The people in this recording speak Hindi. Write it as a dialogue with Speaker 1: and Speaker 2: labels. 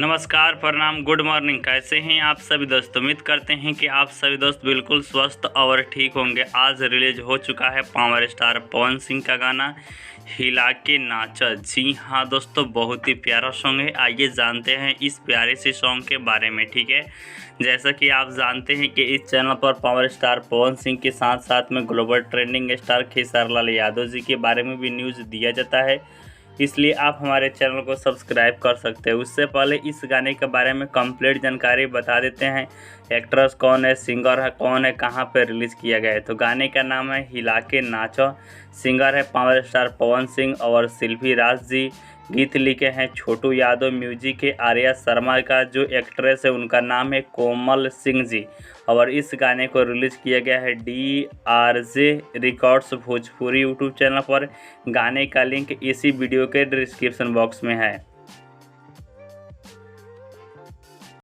Speaker 1: नमस्कार, प्रणाम, गुड मॉर्निंग। कैसे हैं आप सभी दोस्त? उम्मीद करते हैं कि आप सभी दोस्त बिल्कुल स्वस्थ और ठीक होंगे। आज रिलीज हो चुका है पावर स्टार पवन सिंह का गाना हिला के नाचा। जी हाँ दोस्तों, बहुत ही प्यारा सॉन्ग है। आइए जानते हैं इस प्यारे से सॉन्ग के बारे में। ठीक है, जैसा कि आप जानते हैं कि इस चैनल पर पावर स्टार पवन सिंह के साथ साथ में global trending star Khesari Lal Yadav ji के बारे में भी न्यूज़ दिया जाता है, इसलिए आप हमारे चैनल को सब्सक्राइब कर सकते हैं। उससे पहले इस गाने के बारे में कंप्लीट जानकारी बता देते हैं। एक्ट्रेस कौन है, सिंगर है कौन है, कहां पर रिलीज़ किया गया है। तो गाने का नाम है हिला के नाचो। सिंगर है पावर स्टार पवन सिंह और शिल्पी राज जी। गीत लिखे हैं छोटू यादव। म्यूजिक है आर्या शर्मा का। जो एक्ट्रेस है उनका नाम है कोमल सिंह जी। और इस गाने को रिलीज़ किया गया है DRJ records Bhojpuri YouTube channel पर। गाने का लिंक इसी वीडियो के डिस्क्रिप्शन बॉक्स में है।